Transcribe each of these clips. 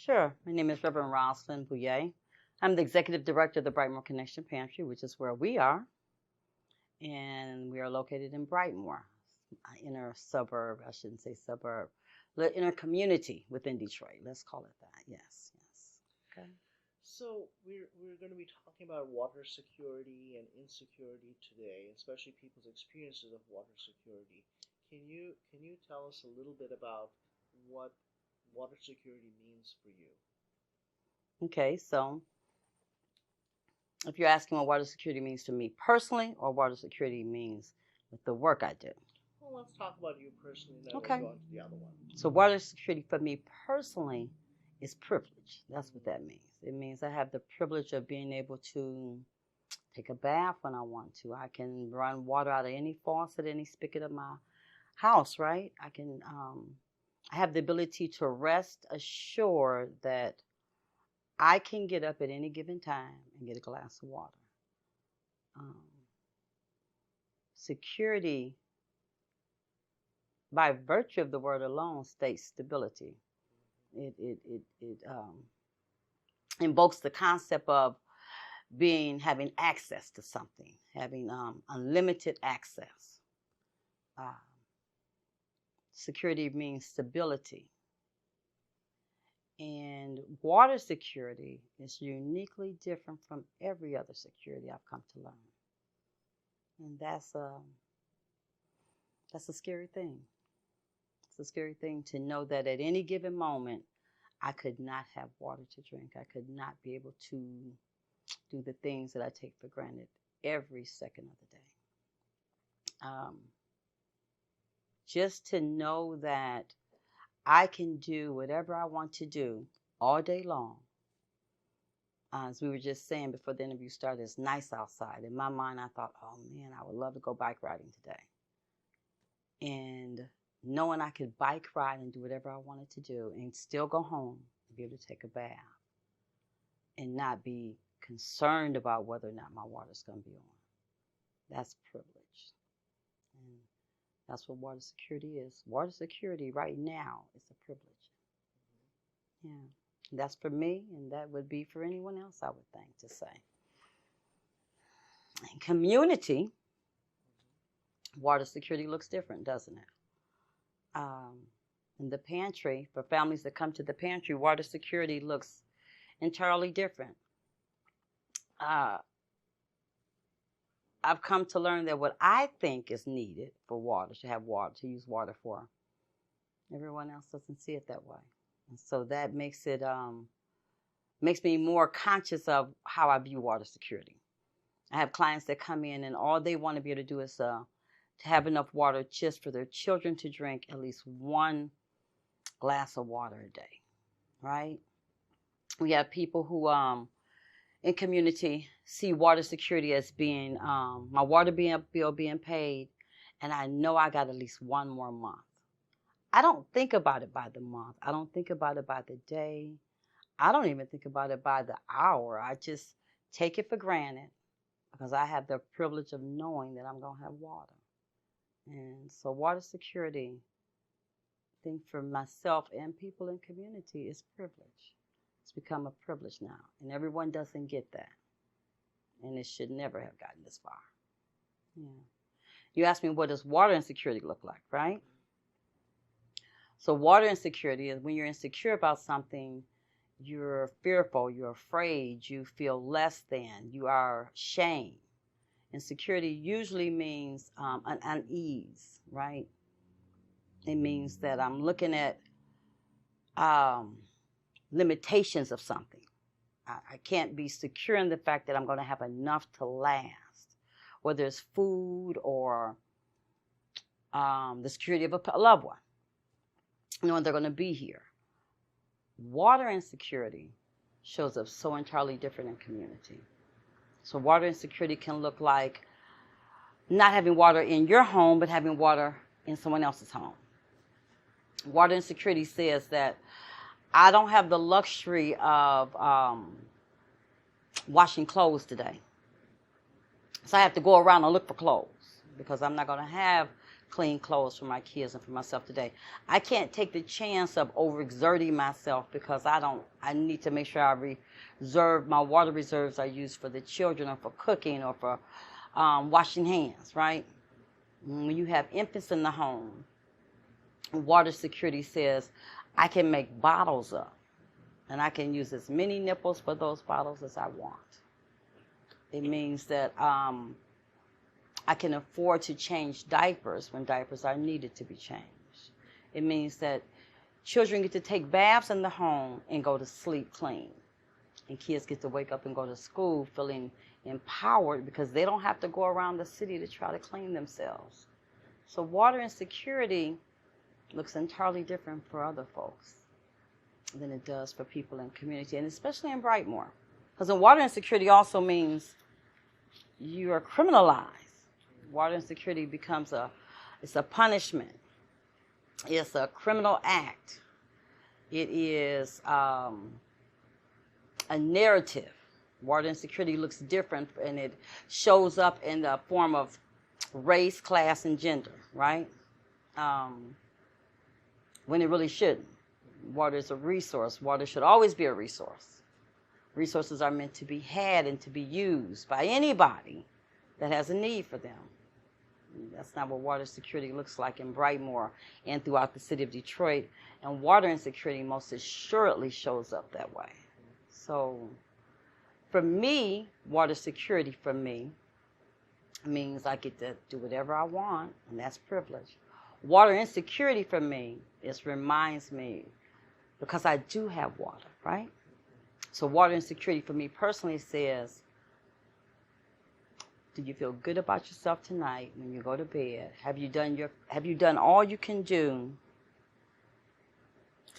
Sure. My name is Reverend Roslyn Bouier. I'm the executive director of the Brightmoor Connection Pantry, which is where we are. And we are located in Brightmoor, inner suburb, I shouldn't say suburb, the inner community within Detroit. Let's call it that. Yes, yes. Okay. So we're going to be talking about water security and insecurity today, especially people's experiences of water security. Can you tell us a little bit about what water security means for you? Okay, so if you're asking what water security means to me personally or water security means with the work I do. Well, let's talk about you personally, and then Okay. we'll go on to the other one. So water security for me personally is privilege. That's what that means. It means I have the privilege of being able to take a bath when I want to. I can run water out of any faucet, any spigot of my house, right? I have the ability to rest assured that I can get up at any given time and get a glass of water. Um, Security, by virtue of the word alone, states stability. It invokes the concept of having access to something, having unlimited access. Security means stability. And water security is uniquely different from every other security I've come to learn. And that's a scary thing. It's a scary thing to know that at any given moment, I could not have water to drink. I could not be able to do the things that I take for granted every second of the day. Just to know that I can do whatever I want to do all day long. As we were just saying before the interview started, it's nice outside. In my mind, I thought, oh man, I would love to go bike riding today. And knowing I could bike ride and do whatever I wanted to do and still go home and be able to take a bath and not be concerned about whether or not my water's going to be on. That's privilege. And that's what water security is. Water security right now is a privilege. Yeah. That's for me, and that would be for anyone else, I would think, to say. In community, water security looks different, doesn't it? In the pantry, for families that come to the pantry, water security looks entirely different. I've come to learn that what I think is needed for water, to use water for, everyone else doesn't see it that way. And so that makes me more conscious of how I view water security. I have clients that come in and all they want to be able to do is to have enough water just for their children to drink at least one glass of water a day, right? We have people who in community see water security as being my water bill being paid, and I know I got at least one more month. I don't think about it by the month. I don't think about it by the day. I don't even think about it by the hour. I just take it for granted because I have the privilege of knowing that I'm going to have water. And so water security, I think for myself and people in community, is privilege. It's become a privilege now, and everyone doesn't get that. And it should never have gotten this far. Yeah. You asked me, what does water insecurity look like, right? So water insecurity is when you're insecure about something, you're fearful, you're afraid, you feel less than, you are ashamed. Insecurity usually means an unease, right? It means that I'm looking at limitations of something. I can't be secure in the fact that I'm going to have enough to last, whether it's food or the security of a loved one, knowing they're going to be here. Water insecurity shows up so entirely different in community. So water insecurity can look like not having water in your home, but having water in someone else's home. Water insecurity says that I don't have the luxury of washing clothes today. So I have to go around and look for clothes because I'm not going to have clean clothes for my kids and for myself today. I can't take the chance of overexerting myself because I need to make sure I reserve my water reserves I use for the children or for cooking or for washing hands, right? When you have infants in the home, water security says I can make bottles up and I can use as many nipples for those bottles as I want. It means that I can afford to change diapers when diapers are needed to be changed. It means that children get to take baths in the home and go to sleep clean. And kids get to wake up and go to school feeling empowered because they don't have to go around the city to try to clean themselves. So water insecurity looks entirely different for other folks than it does for people in community, and especially in Brightmoor. Because water insecurity also means you are criminalized. Water insecurity becomes it's a punishment. It's a criminal act. It is a narrative. Water insecurity looks different, and it shows up in the form of race, class, and gender, right? When it really shouldn't. Water is a resource. Water should always be a resource. Resources are meant to be had and to be used by anybody that has a need for them. That's not what water security looks like in Brightmoor and throughout the city of Detroit. And water insecurity most assuredly shows up that way. So for me, water security for me means I get to do whatever I want, and that's privilege. Water insecurity for me reminds me, because I do have water, right? So water insecurity for me personally says, do you feel good about yourself tonight when you go to bed? Have you done all you can do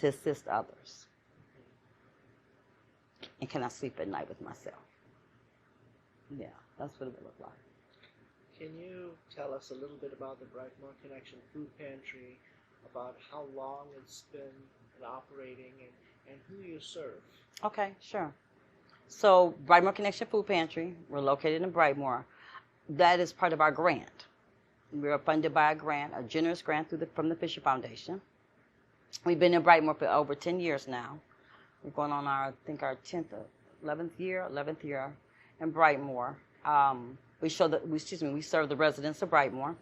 to assist others? And can I sleep at night with myself? Yeah, that's what it would look like. Can you tell us a little bit about the Brightmoor Connection Food Pantry, about how long it's been operating, and who you serve? Okay, sure. So Brightmoor Connection Food Pantry, we're located in Brightmoor. That is part of our grant. We are funded by a grant, a generous grant from the Fisher Foundation. We've been in Brightmoor for over 10 years now. We're going on our 11th year in Brightmoor. We serve the residents of Brightmoor.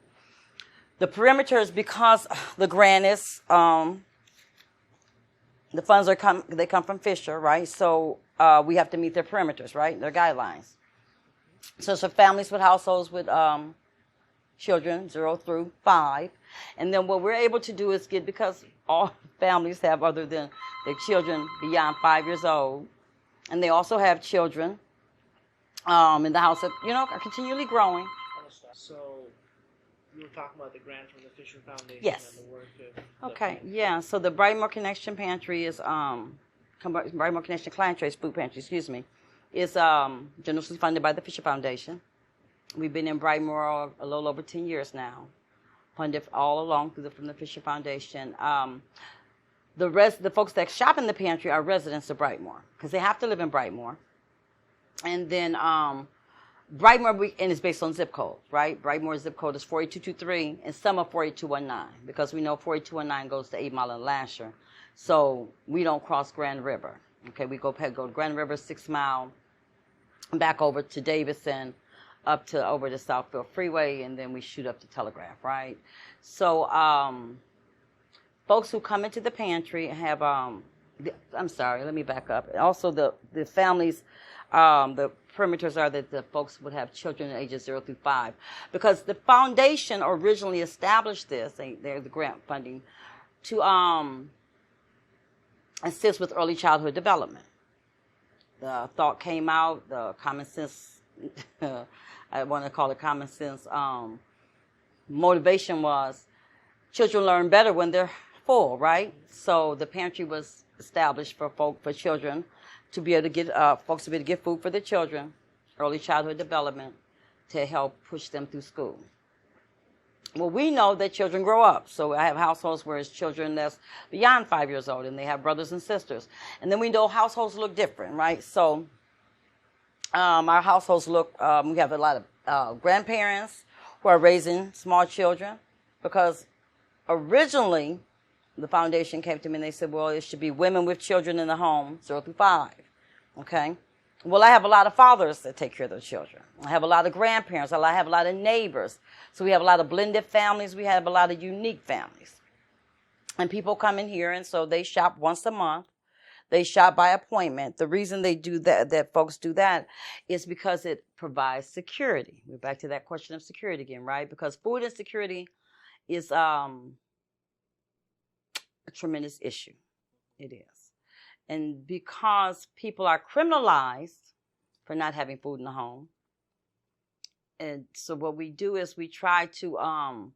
The perimeters, because the grant is, the funds they come from Fisher, right? So we have to meet their perimeters, right? Their guidelines. So it's for families with households with children 0 through 5. And then what we're able to do is because all families have, other than their children beyond 5 years old, and they also have children in the house that, are continually growing. So you were talking about the grant from the Fisher Foundation. Yes. And the work Okay, yeah. So the Brightmoor Connection Pantry is, Brightmoor Connection Client Trace Food Pantry, is generously funded by the Fisher Foundation. We've been in Brightmoor a little over 10 years now, funded all along from the Fisher Foundation. The folks that shop in the pantry are residents of Brightmoor because they have to live in Brightmoor. And then Brightmoor, and it's based on zip code, right? Brightmoor's zip code is 48223, and some are 48219 because we know 48219 goes to 8 Mile and Lasher. So we don't cross Grand River. Okay, we go to Grand River, 6 Mile, back over to Davidson, over to Southfield Freeway, and then we shoot up to Telegraph, right? So folks who come into the pantry have, I'm sorry, let me back up. Also, the families, the perimeters are that the folks would have children ages 0 through 5. Because the foundation originally established this, they're the grant funding, to assist with early childhood development. The thought came out, the common sense, I want to call it common sense, motivation was children learn better when they're full, right? So the pantry was established for children to be able to get, folks to be able to get food for their children, early childhood development, to help push them through school. Well, we know that children grow up. So I have households where it's children that's beyond 5 years old, and they have brothers and sisters. And then we know households look different, right? So our households look, we have a lot of grandparents who are raising small children. because originally the foundation came to me and they said, well, it should be women with children in the home, 0 through 5. Okay? Well, I have a lot of fathers that take care of their children. I have a lot of grandparents. I have a lot of neighbors. So we have a lot of blended families. We have a lot of unique families. And people come in here, and so they shop once a month. They shop by appointment. The reason they do that folks do that, is because it provides security. We're back to that question of security again, right? Because food insecurity is a tremendous issue. It is. And because people are criminalized for not having food in the home, and so what we do is we try to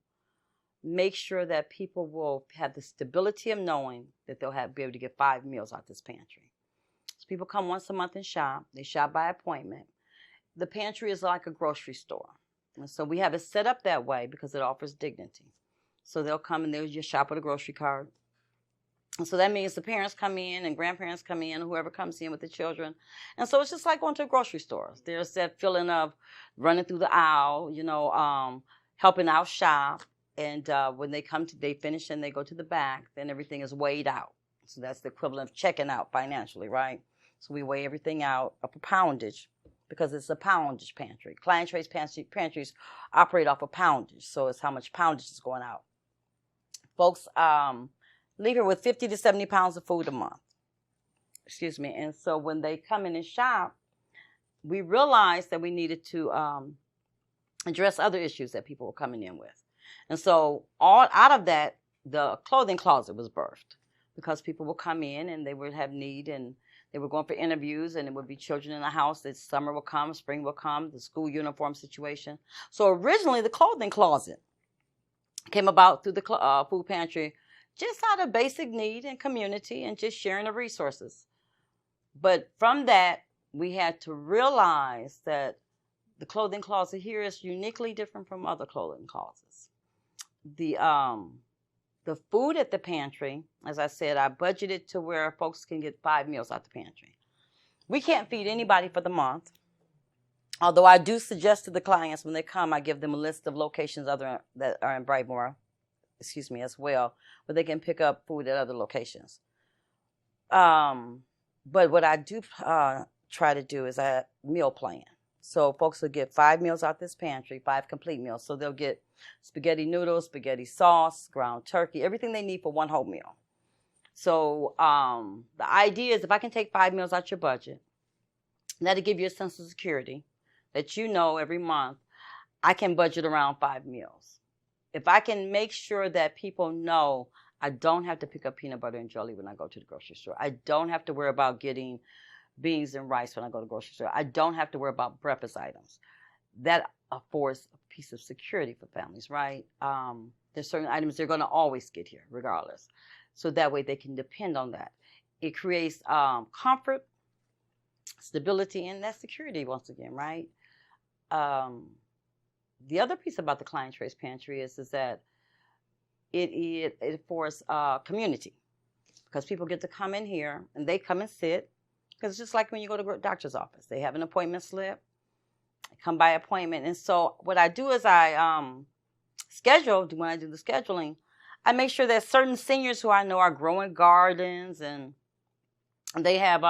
make sure that people will have the stability of knowing that they'll be able to get 5 meals out this pantry. So people come once a month and shop. They shop by appointment. The pantry is like a grocery store. And so we have it set up that way because it offers dignity. So they'll come and they'll just shop with a grocery cart. And so that means the parents come in and grandparents come in, whoever comes in with the children. And so it's just like going to a grocery store. There's that feeling of running through the aisle, helping out shop. And when they finish and they go to the back, then everything is weighed out. So that's the equivalent of checking out financially, right? So we weigh everything out of a poundage because it's a poundage pantry. Client trace pantries operate off of poundage. So it's how much poundage is going out. Folks leave here with 50 to 70 pounds of food a month. Excuse me. And so when they come in and shop, we realized that we needed to address other issues that people were coming in with. And so all out of that, the clothing closet was birthed because people would come in and they would have need and they were going for interviews and it would be children in the house. That summer will come, spring will come, the school uniform situation. So originally the clothing closet came about through the food pantry just out of basic need and community and just sharing the resources. But from that, we had to realize that the clothing closet here is uniquely different from other clothing closets. The food at the pantry, as I said, I budgeted to where folks can get 5 meals out the pantry. We can't feed anybody for the month. Although I do suggest to the clients when they come, I give them a list of locations that are in Brightmoor, as well, where they can pick up food at other locations. But what I do try to do is a meal plan. So folks will get 5 meals out this pantry, 5 complete meals. So they'll get spaghetti noodles, spaghetti sauce, ground turkey, everything they need for one whole meal. So the idea is if I can take 5 meals out your budget, that'll give you a sense of security that every month I can budget around 5 meals. If I can make sure that people know I don't have to pick up peanut butter and jelly when I go to the grocery store. I don't have to worry about getting beans and rice when I go to the grocery store. I don't have to worry about breakfast items. That affords a piece of security for families, right? There's certain items they're going to always get here, regardless. So that way they can depend on that. It creates comfort, stability, and that security once again, right? The other piece about the Client Trace Pantry is that it affords community because people get to come in here and they come and sit. Because it's just like when you go to a doctor's office. They have an appointment slip, come by appointment. And so what I do is I schedule, when I do the scheduling, I make sure that certain seniors who I know are growing gardens and they have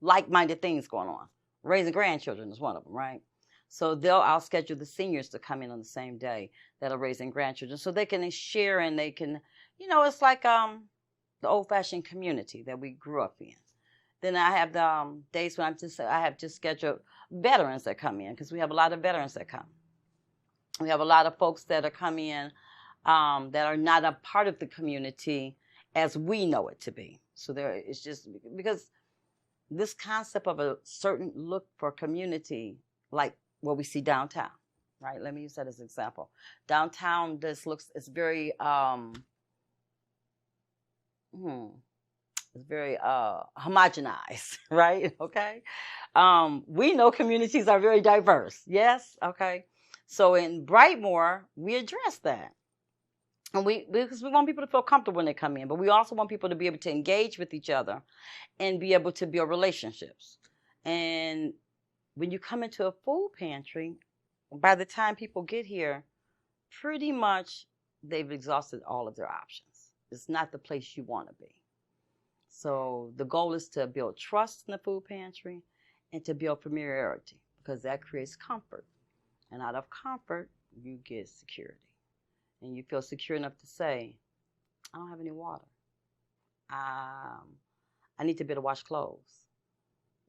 like-minded things going on. Raising grandchildren is one of them, right? So I'll schedule the seniors to come in on the same day that are raising grandchildren so they can share and they can, it's like the old-fashioned community that we grew up in. Then I have the days when I have just scheduled veterans that come in because we have a lot of veterans that come. We have a lot of folks that are coming in that are not a part of the community as we know it to be. So it's just because this concept of a certain look for community, like what we see downtown, right? Let me use that as an example. Downtown, it's very, it's very homogenized, right? Okay. We know communities are very diverse. Yes. Okay. So in Brightmoor, we address that. And because we want people to feel comfortable when they come in, but we also want people to be able to engage with each other and be able to build relationships. And when you come into a food pantry, by the time people get here, pretty much they've exhausted all of their options. It's not the place you want to be. So the goal is to build trust in the food pantry and to build familiarity, because that creates comfort. And out of comfort, you get security. And you feel secure enough to say, I don't have any water. I need to be able to wash clothes.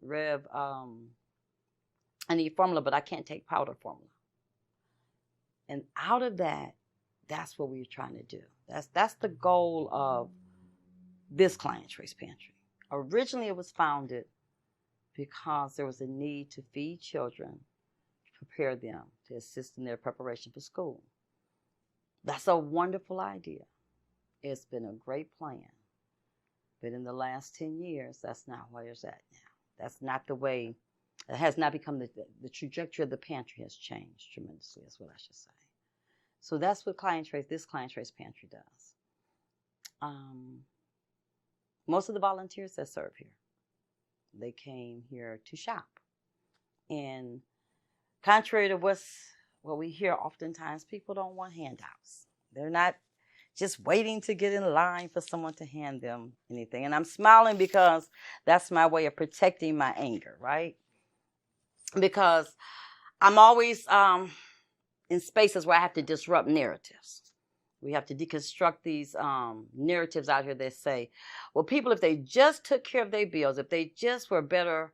Rev, I need formula, but I can't take powder formula. And out of that, that's what we're trying to do. That's the goal of this client choice pantry. Originally, it was founded because there was a need to feed children, to prepare them, to assist in their preparation for school. That's a wonderful idea. It's been a great plan. But in the last 10 years, that's not where it's at now. That's not the way, it has not become the trajectory of the pantry has changed tremendously, is what I should say. So that's what this client choice pantry does. Most of the volunteers that serve here, they came here to shop. And contrary to what we hear oftentimes, people don't want handouts. They're not just waiting to get in line for someone to hand them anything. And I'm smiling because that's my way of protecting my anger, right? Because I'm always in spaces where I have to disrupt narratives. We have to deconstruct these narratives out here that say, well, people, if they just took care of their bills, if they just were better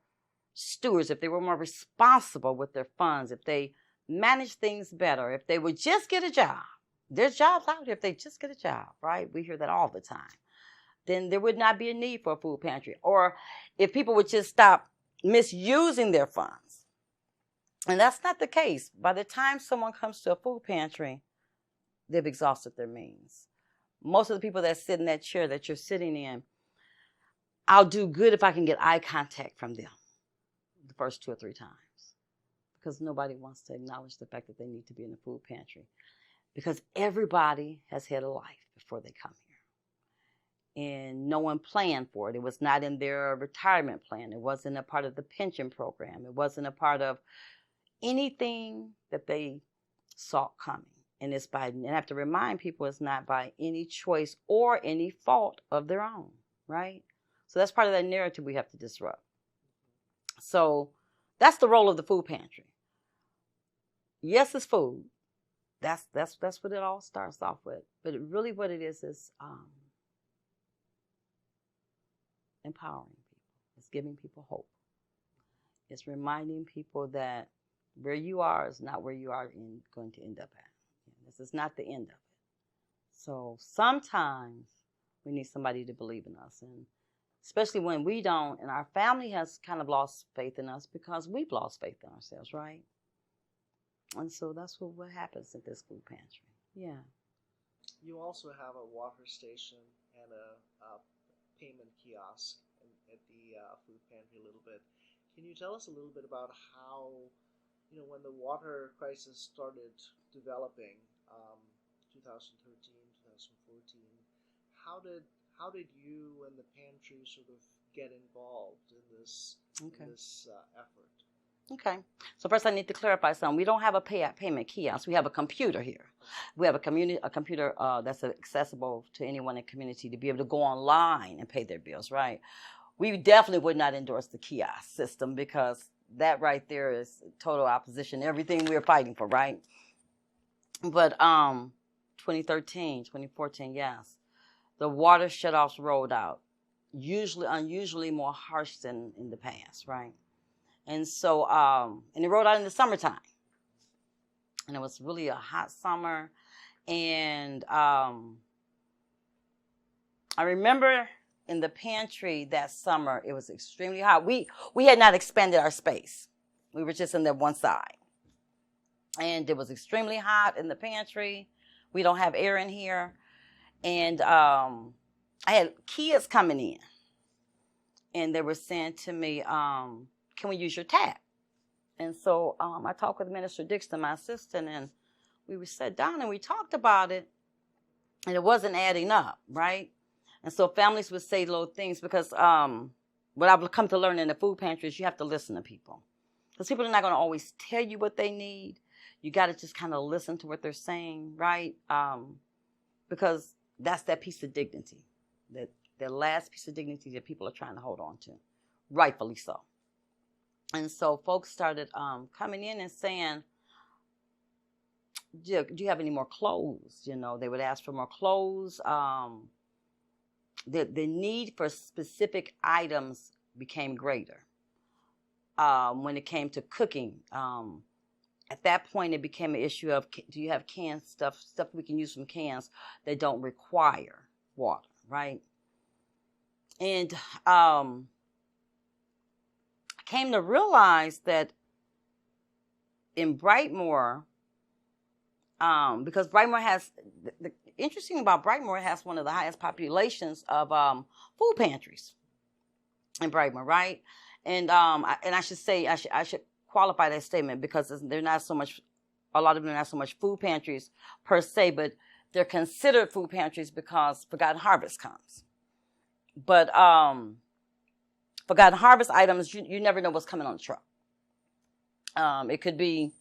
stewards, if they were more responsible with their funds, if they managed things better, if they would just get a job. There's jobs out here if they just get a job, right? We hear that all the time. Then there would not be a need for a food pantry. Or if people would just stop misusing their funds. And that's not the case. By the time someone comes to a food pantry, they've exhausted their means. Most of the people that sit in that chair that you're sitting in, I'll do good if I can get eye contact from them the first 2 or 3 times. Because nobody wants to acknowledge the fact that they need to be in the food pantry. Because everybody has had a life before they come here. And no one planned for it. It was not in their retirement plan. It wasn't a part of the pension program. It wasn't a part of anything that they saw coming. And I have to remind people, it's not by any choice or any fault of their own, right? So that's part of that narrative we have to disrupt. So that's the role of the food pantry. Yes, it's food. That's what it all starts off with. But really what it is empowering people. It's giving people hope. It's reminding people that where you are is not where you are going to end up at. This is not the end of it. So sometimes we need somebody to believe in us. And especially when we don't, and our family has kind of lost faith in us because we've lost faith in ourselves, right? And so that's what happens at this food pantry. Yeah. You also have a water station and a payment kiosk at the food pantry a little bit. Can you tell us a little bit about how, when the water crisis started developing, 2013, 2014, how did you and the pantry sort of get involved in this effort? Okay. So first I need to clarify something. We don't have a payment kiosk. We have a computer here. We have a computer that's accessible to anyone in the community to be able to go online and pay their bills, right? We definitely would not endorse the kiosk system because that right there is total opposition to everything we're fighting for, right? But 2013, 2014, yes. The water shutoffs rolled out, unusually more harsh than in the past, right? And so, and it rolled out in the summertime. And it was really a hot summer. And I remember in the pantry that summer, it was extremely hot. We had not expanded our space. We were just in that one side. And it was extremely hot in the pantry. We don't have air in here. And I had kids coming in. And they were saying to me, can we use your tap? And so I talked with Minister Dixon, my assistant, and we sat down and we talked about it. And it wasn't adding up, right? And so families would say little things because what I've come to learn in the food pantry is you have to listen to people. Because people are not going to always tell you what they need. You got to just kind of listen to what they're saying, right? because that's that piece of dignity, that the last piece of dignity that people are trying to hold on to, rightfully so. And so folks started coming in and saying, do you have any more clothes? You know, they would ask for more clothes. The need for specific items became greater. When it came to cooking, at that point it became an issue of, do you have canned stuff we can use from cans that don't require water, right? And I came to realize that in Brightmoor, because Brightmoor has, the interesting about Brightmoor, has one of the highest populations of food pantries in Brightmoor, right? And I should say, I should qualify that statement, because they're not so much, a lot of them are not so much food pantries per se, but they're considered food pantries because Forgotten Harvest comes. But Forgotten Harvest items, you never know what's coming on the truck. It could be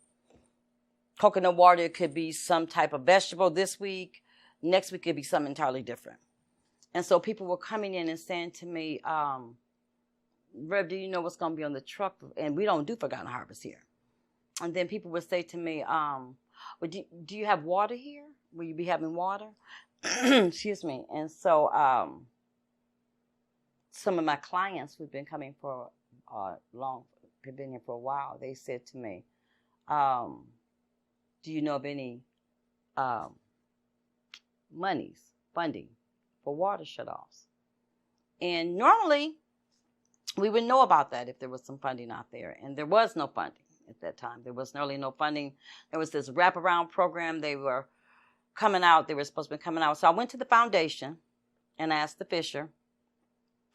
coconut water, it could be some type of vegetable this week. Next week, it could be something entirely different. And so people were coming in and saying to me, Rev, do you know what's going to be on the truck? And we don't do Forgotten Harvest here. And then people would say to me, well, do you have water here? Will you be having water? Excuse me. And so some of my clients who've been coming for have been here for a while, they said to me, do you know of any funding for water shutoffs? And normally we would know about that if there was some funding out there. And there was no funding at that time. There was nearly no funding. There was this wraparound program. They were coming out. They were supposed to be coming out. So I went to the foundation and asked the Fisher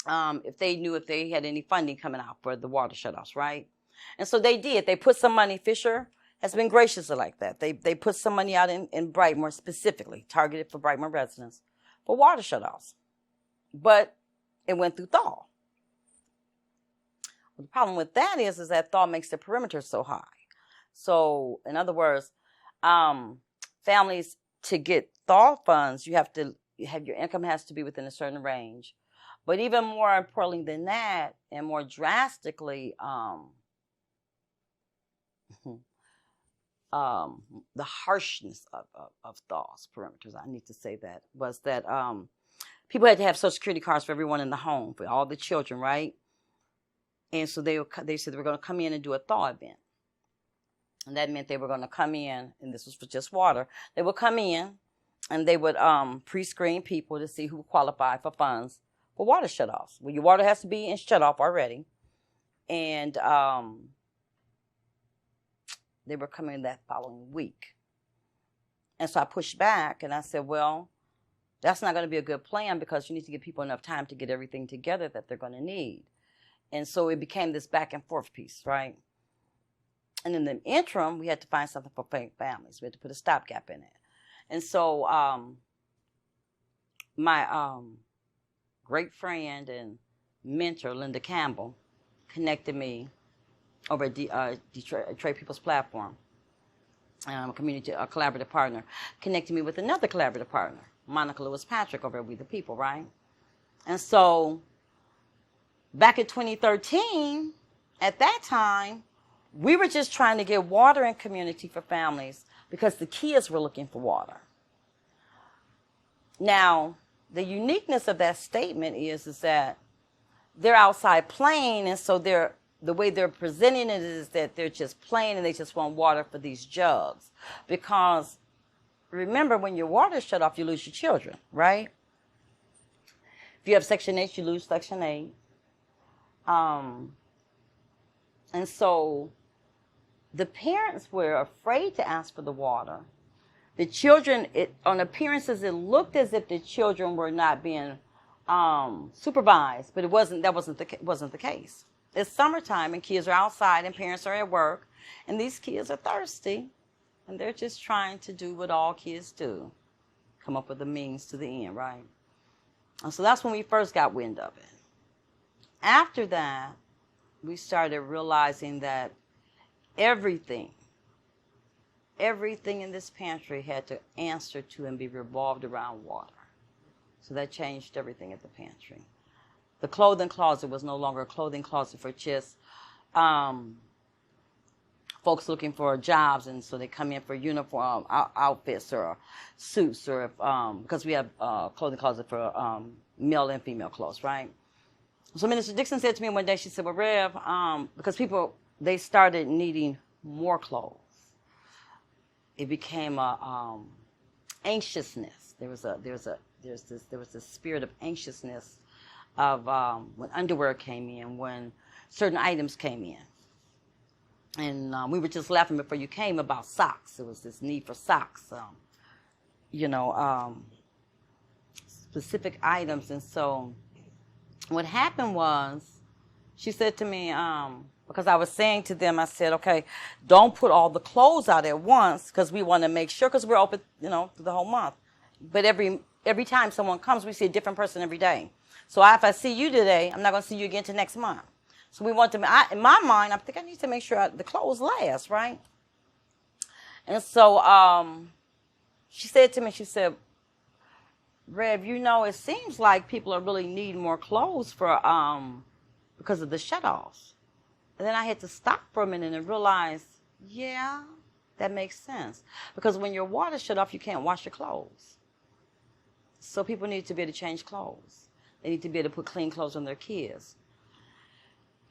if they knew if they had any funding coming out for the water shutoffs, right? And so they did. They put some money. Fisher has been gracious like that. They put some money out in Brightmoor, specifically targeted for Brightmoor residents, for water shutoffs. But it went through thaw. The problem with that is that thaw makes the perimeter so high. So, in other words, families, to get thaw funds, you have to have, your income has to be within a certain range. But even more importantly than that, and more drastically, the harshness of thaws, perimeters, I need to say that, was that people had to have Social Security cards for everyone in the home, for all the children, right? And so they said they were going to come in and do a thaw event. And that meant they were going to come in, and this was for just water. They would come in, and they would pre-screen people to see who qualified for funds for water shutoffs. Well, your water has to be in shutoff already. And they were coming that following week. And so I pushed back, and I said, well, that's not going to be a good plan, because you need to give people enough time to get everything together that they're going to need. And so it became this back and forth piece, right? And in the interim, we had to find something for families. We had to put a stopgap in it. And so my great friend and mentor, Linda Campbell, connected me over at Detroit People's Platform, a collaborative partner, connected me with another collaborative partner, Monica Lewis Patrick, over at We the People, right? And so back in 2013, at that time, we were just trying to get water in community for families because the kids were looking for water. Now, the uniqueness of that statement is that they're outside playing, and so the way they're presenting it is that they're just playing and they just want water for these jugs. Because remember, when your water is shut off, you lose your children, right? If you have Section 8, you lose Section 8. And so the parents were afraid to ask for the water. The children, on appearances, it looked as if the children were not being supervised, but that wasn't the case. It's summertime and kids are outside and parents are at work, and these kids are thirsty, and they're just trying to do what all kids do, come up with a means to the end, right? And so that's when we first got wind of it. After that, we started realizing that everything everything in this pantry had to answer to and be revolved around water. So that changed everything at the pantry. The clothing closet was no longer a clothing closet for just folks looking for jobs, and so they come in for uniform outfits or suits, or if, because we have a clothing closet for male and female clothes, right? So Minister Dixon said to me one day, she said, well, Rev, because people, they started needing more clothes. It became a anxiousness. There was this spirit of anxiousness of when underwear came in, when certain items came in. And we were just laughing before you came about socks. There was this need for socks, specific items. And so what happened was, she said to me, because I was saying to them, I said, okay, don't put all the clothes out at once, because we want to make sure, because we're open, through the whole month. But every time someone comes, we see a different person every day. So if I see you today, I'm not going to see you again till next month. So we want to, in my mind, I think I need to make sure the clothes last, right? And so she said to me, she said, Rev, it seems like people are really needing more clothes for because of the shutoffs. And then I had to stop for a minute and realize, yeah, that makes sense. Because when your water shut off, you can't wash your clothes. So people need to be able to change clothes. They need to be able to put clean clothes on their kids.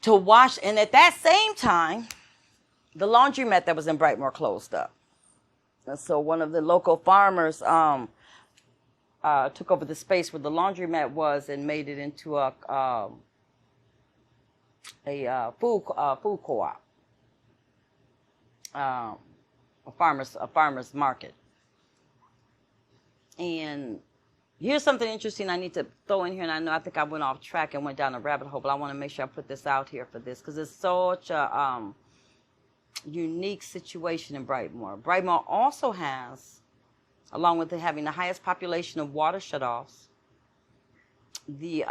To wash, and at that same time, the laundromat that was in Brightmoor closed up. And so one of the local farmers took over the space where the laundromat was and made it into a food co-op, a farmer's market. And here's something interesting I need to throw in here, and I think I went off track and went down a rabbit hole, but I want to make sure I put this out here for this, because it's such a unique situation in Brightmoor. Brightmoor also has, along with having the highest population of water shutoffs, the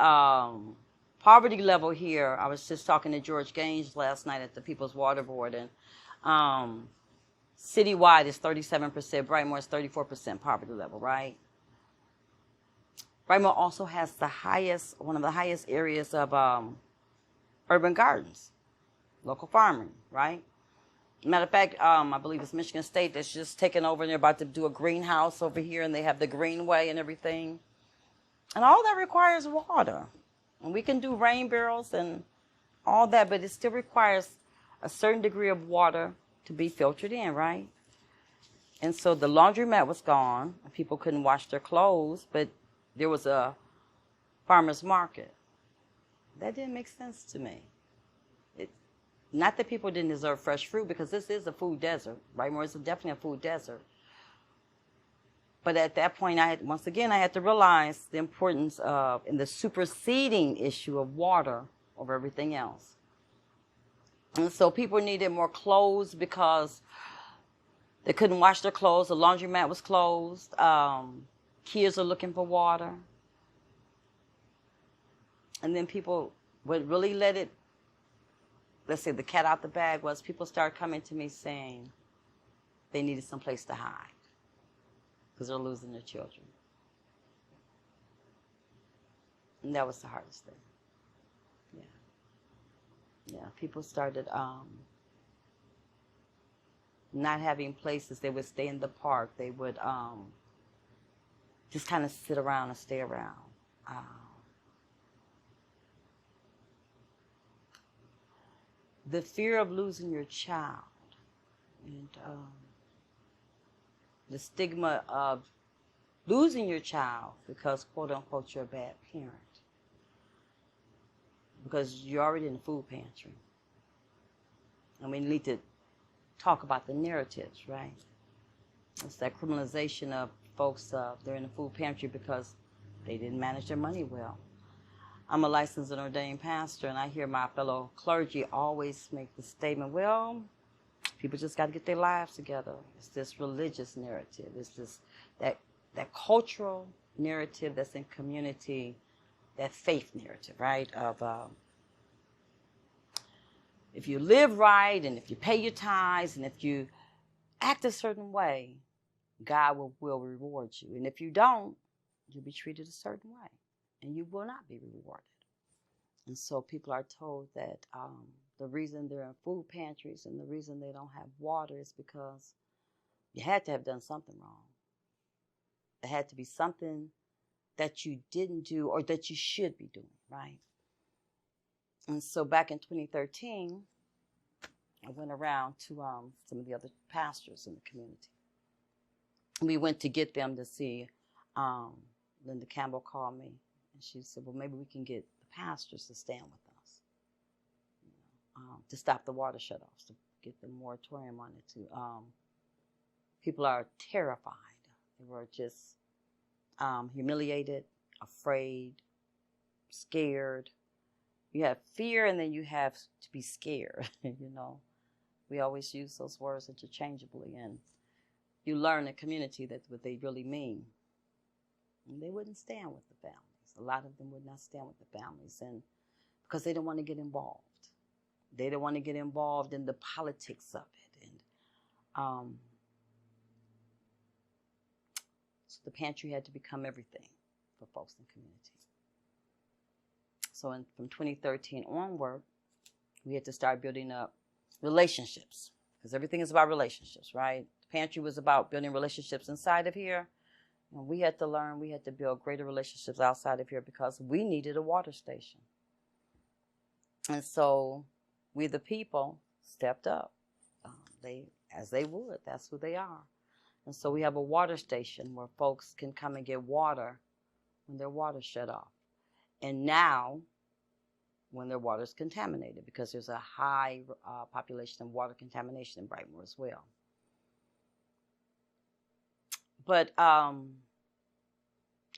poverty level here, I was just talking to George Gaines last night at the People's Water Board, and citywide is 37%, Brightmoor is 34% poverty level, right? Brightmoor also has one of the highest areas of urban gardens, local farming, right? Matter of fact, I believe it's Michigan State that's just taken over, and they're about to do a greenhouse over here, and they have the greenway and everything. And all that requires water. And we can do rain barrels and all that, but it still requires a certain degree of water to be filtered in, right? And so the laundromat was gone, and people couldn't wash their clothes, but there was a farmer's market. That didn't make sense to me. Not that people didn't deserve fresh fruit, because this is a food desert. Brightmoor is definitely a food desert. But at that point, I had to realize the importance of, and the superseding issue of water over everything else. And so people needed more clothes because they couldn't wash their clothes. The laundromat was closed. Kids are looking for water. And then people would really let it, let's say the cat out the bag, was people started coming to me saying they needed some place to hide because they're losing their children. And that was the hardest thing. Yeah, people started not having places. They would stay in the park. They would just kind of sit around and stay around. The fear of losing your child, and the stigma of losing your child because, quote unquote, you're a bad parent, because you're already in the food pantry. And we need to talk about the narratives, right? It's that criminalization of folks, they're in the food pantry because they didn't manage their money well. I'm a licensed and ordained pastor, and I hear my fellow clergy always make the statement, well, people just got to get their lives together. It's this religious narrative. It's this that cultural narrative that's in community, that faith narrative, right? Of if you live right, and if you pay your tithes, and if you act a certain way, God will reward you. And if you don't, you'll be treated a certain way, and you will not be rewarded. And so people are told that the reason they're in food pantries and the reason they don't have water is because you had to have done something wrong. It had to be something that you didn't do or that you should be doing, right? And so back in 2013, I went around to some of the other pastors in the community. We went to get them to see. Linda Campbell called me, and she said, well, maybe we can get the pastors to stand with us, to stop the water shutoffs, to get the moratorium on it. People are terrified. They were just humiliated, afraid, scared. You have fear, and then you have to be scared. We always use those words interchangeably, and you learn in community that what they really mean. And they wouldn't stand with the families. A lot of them would not stand with the families, and because they don't want to get involved. They don't want to get involved in the politics of it. And so the pantry had to become everything for folks in the community. So from 2013 onward, we had to start building up relationships, because everything is about relationships, right? The pantry was about building relationships inside of here. And we had to learn, we had to build greater relationships outside of here because we needed a water station. And so we, the people, stepped up. As they would, that's who they are. And so we have a water station where folks can come and get water when their water's shut off. And now, when their water is contaminated, because there's a high population of water contamination in Brightmoor as well. But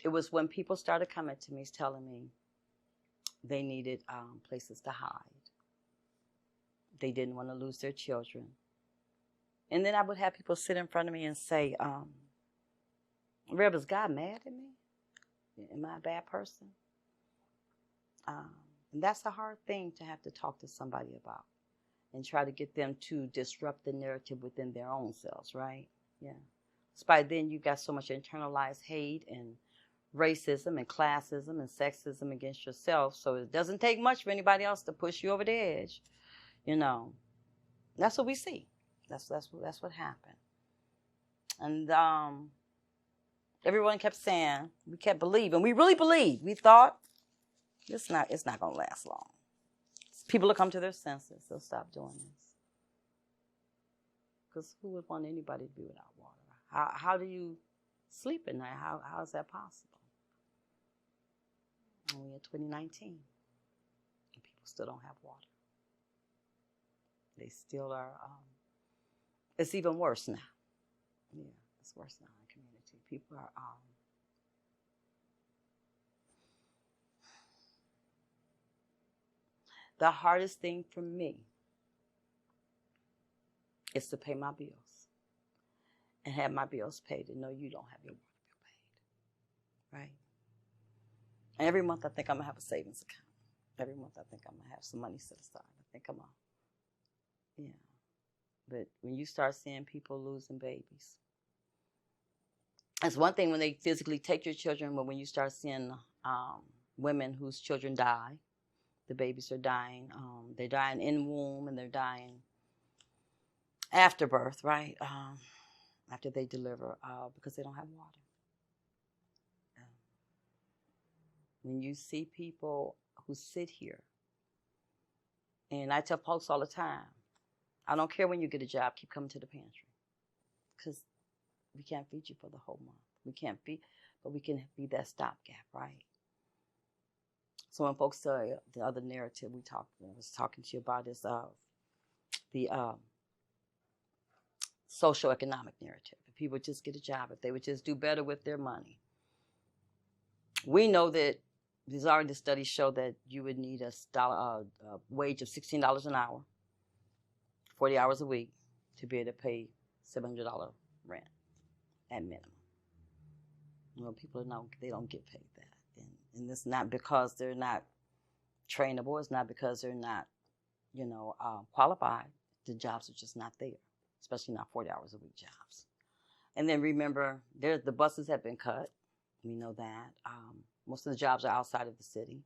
it was when people started coming to me, telling me they needed places to hide. They didn't want to lose their children. And then I would have people sit in front of me and say, Reb, is God mad at me? Am I a bad person? And that's a hard thing to have to talk to somebody about and try to get them to disrupt the narrative within their own selves, right? Yeah. So by then, you got so much internalized hate and racism and classism and sexism against yourself. So it doesn't take much for anybody else to push you over the edge. That's what we see. That's what happened. And everyone kept saying, we kept believing. We really believed. We thought it's not going to last long. People will come to their senses. They'll stop doing this. Because who would want anybody to be without water? How do you sleep at night? How is that possible? And we're in 2019, and people still don't have water. They still are. It's even worse now. Yeah, it's worse now in the community. People are. The hardest thing for me is to pay my bills and have my bills paid and know you don't have your water bill paid, right? And every month I think I'm going to have a savings account. Every month I think I'm going to have some money set aside. I think I'm going to, yeah. But when you start seeing people losing babies, it's one thing when they physically take your children, but when you start seeing women whose children die, the babies are dying. They're dying in womb and they're dying after birth, right? After they deliver, because they don't have water. When you see people who sit here, and I tell folks all the time, I don't care when you get a job, keep coming to the pantry. Because we can't feed you for the whole month. We can't feed, but we can be that stopgap, right? So when folks say the other narrative I was talking to you about is the socioeconomic narrative. If people would just get a job, if they would just do better with their money. We know that there's already studies show that you would need a wage of $16 an hour, 40 hours a week, to be able to pay $700 rent at minimum. People they don't get paid that. And it's not because they're not trainable. It's not because they're not, qualified. The jobs are just not there. especially not 40 hours a week jobs. And then remember, the buses have been cut. We know that. Most of the jobs are outside of the city.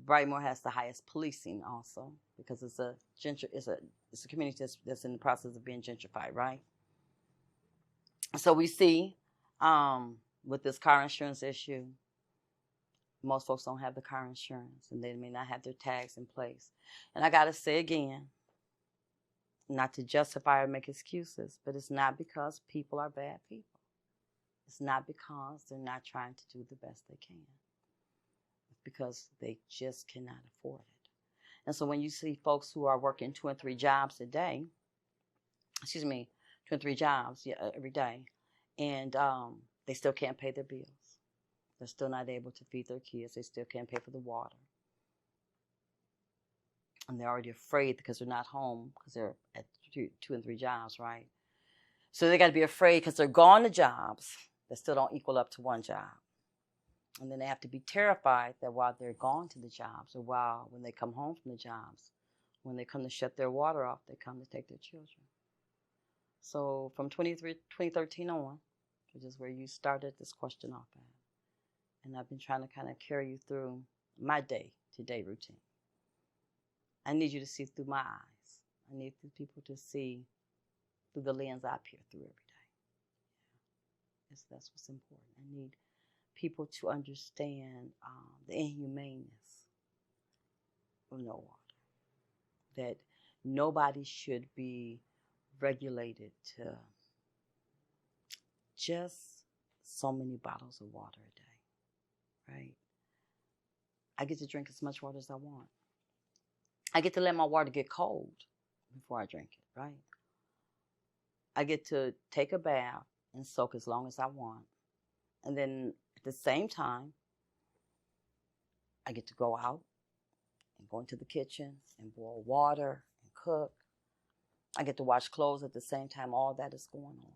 Brightmoor has the highest policing also because it's a community that's in the process of being gentrified, right? So we see with this car insurance issue, most folks don't have the car insurance and they may not have their tags in place. And I got to say again, not to justify or make excuses, but it's not because people are bad people. It's not because they're not trying to do the best they can. It's because they just cannot afford it. And so when you see folks who are working 2 and 3 jobs a day, 2 and 3 jobs every day, and they still can't pay their bills. They're still not able to feed their kids. They still can't pay for the water. And they're already afraid because they're not home because they're at 2 and 3 jobs, right? So they got to be afraid because they're gone to jobs that still don't equal up to 1 job. And then they have to be terrified that while they're gone to the jobs or when they come home from the jobs, when they come to shut their water off, they come to take their children. So from 2013 on, which is where you started this question off at, and I've been trying to kind of carry you through my day-to-day routine. I need you to see through my eyes. I need people to see through the lens I peer through every day. That's what's important. I need people to understand the inhumaneness of no water. That nobody should be regulated to just so many bottles of water a day, right? I get to drink as much water as I want. I get to let my water get cold before I drink it, right? I get to take a bath and soak as long as I want. And then at the same time, I get to go out and go into the kitchen and boil water and cook. I get to wash clothes at the same time. All that is going on.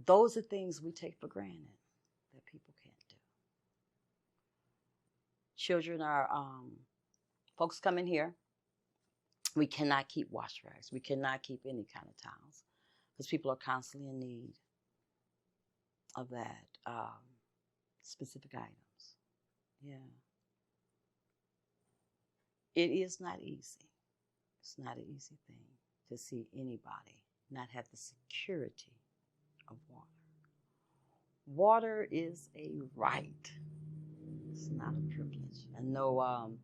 Those are things we take for granted that people can't do. Children are, folks come in here. We cannot keep wash rags. We cannot keep any kind of towels because people are constantly in need of that specific items. Yeah. It is not easy. It's not an easy thing to see anybody not have the security of water. Water is a right. It's not a privilege. I know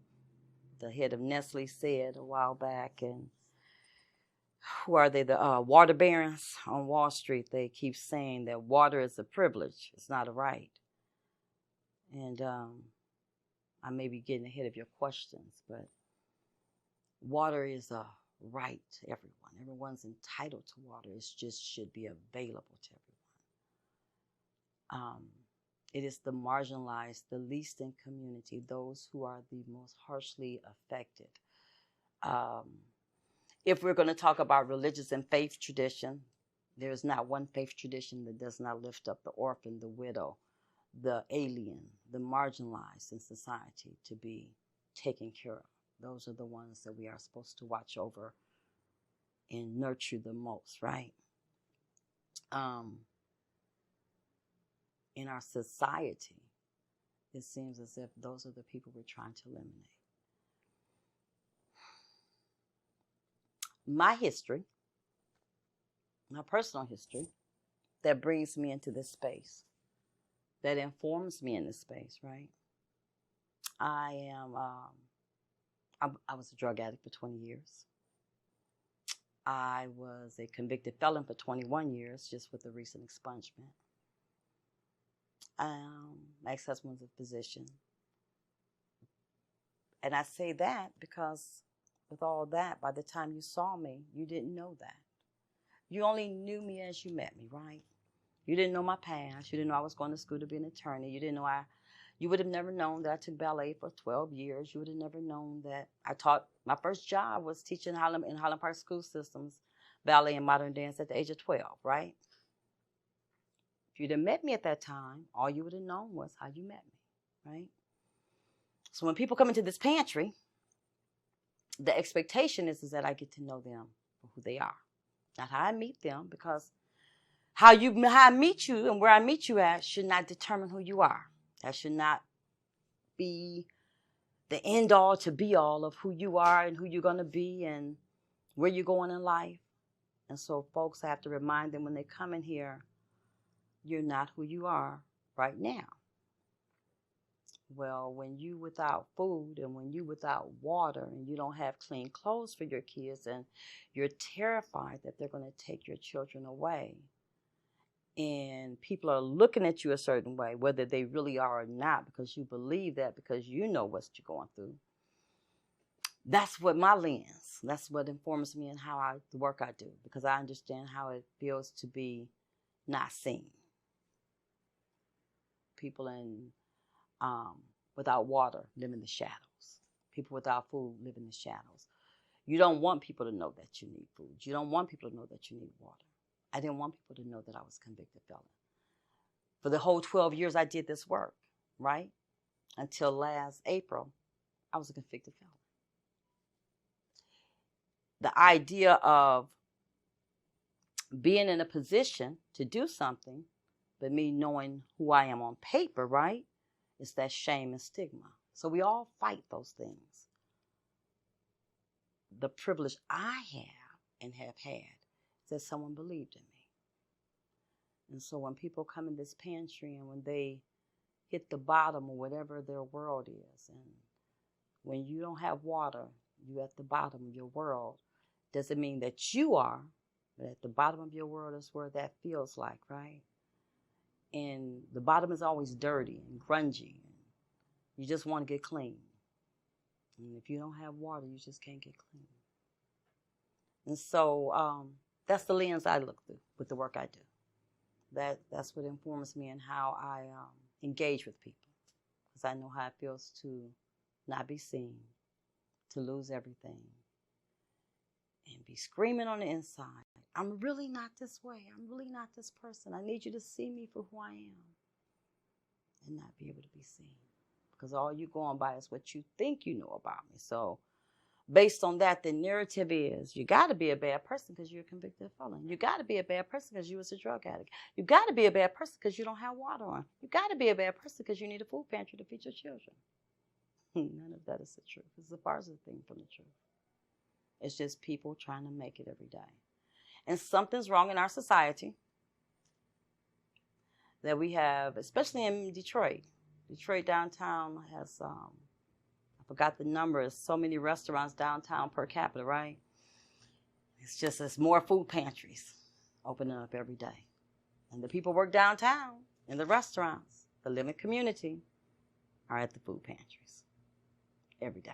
the head of Nestle said a while back, and who are they? The water barons on Wall Street. They keep saying that water is a privilege. It's not a right. And I may be getting ahead of your questions, but water is a right to everyone. Everyone's entitled to water. It just should be available to everyone. It is the marginalized, the least in community, those who are the most harshly affected. If we're going to talk about religious and faith tradition, there is not one faith tradition that does not lift up the orphan, the widow, the alien, the marginalized in society to be taken care of. Those are the ones that we are supposed to watch over and nurture the most, right? In our society, it seems as if those are the people we're trying to eliminate. My history, my personal history, that brings me into this space, that informs me in this space, right? I was a drug addict for 20 years. I was a convicted felon for 21 years, just with a recent expungement. My ex-husband was a physician. And I say that because with all that, by the time you saw me, you didn't know that. You only knew me as you met me, right? You didn't know my past. You didn't know I was going to school to be an attorney. You didn't know you would have never known that I took ballet for 12 years. You would have never known that I taught, my first job was teaching in Highland Park school systems, ballet and modern dance at the age of 12, right? If you'd have met me at that time, all you would have known was how you met me, right? So when people come into this pantry, the expectation is that I get to know them for who they are, not how I meet them, because how I meet you and where I meet you at should not determine who you are. That should not be the end all to be all of who you are and who you're going to be and where you're going in life. And so folks, I have to remind them when they come in here, you're not who you are right now. Well, when you without food and when you without water and you don't have clean clothes for your kids and you're terrified that they're going to take your children away and people are looking at you a certain way, whether they really are or not, because you believe that because you know what you're going through. That's what my lens, that's what informs me in how the work I do, because I understand how it feels to be not seen. People without water live in the shadows. People without food live in the shadows. You don't want people to know that you need food. You don't want people to know that you need water. I didn't want people to know that I was a convicted felon. For the whole 12 years I did this work, right? Until last April, I was a convicted felon. The idea of being in a position to do something, but me knowing who I am on paper, right? It's that shame and stigma. So we all fight those things. The privilege I have and have had is that someone believed in me. And so when people come in this pantry and when they hit the bottom of whatever their world is, and when you don't have water, you're at the bottom of your world, doesn't mean that you are, but at the bottom of your world is where that feels like, right? And the bottom is always dirty and grungy. You just want to get clean. And if you don't have water, you just can't get clean. And so that's the lens I look through with the work I do. That's what informs me in how I engage with people. Because I know how it feels to not be seen, to lose everything, and be screaming on the inside, I'm really not this way. I'm really not this person. I need you to see me for who I am and not be able to be seen. Because all you're going by is what you think you know about me. So based on that, the narrative is you got to be a bad person because you're a convicted felon. You got to be a bad person because you was a drug addict. You got to be a bad person because you don't have water on. You got to be a bad person because you need a food pantry to feed your children. None of that is the truth. It's the farthest thing from the truth. It's just people trying to make it every day. And something's wrong in our society that we have, especially in Detroit. Detroit downtown has, I forgot the number, so many restaurants downtown per capita, right? It's more food pantries opening up every day. And the people work downtown in the restaurants, the living community, are at the food pantries every day.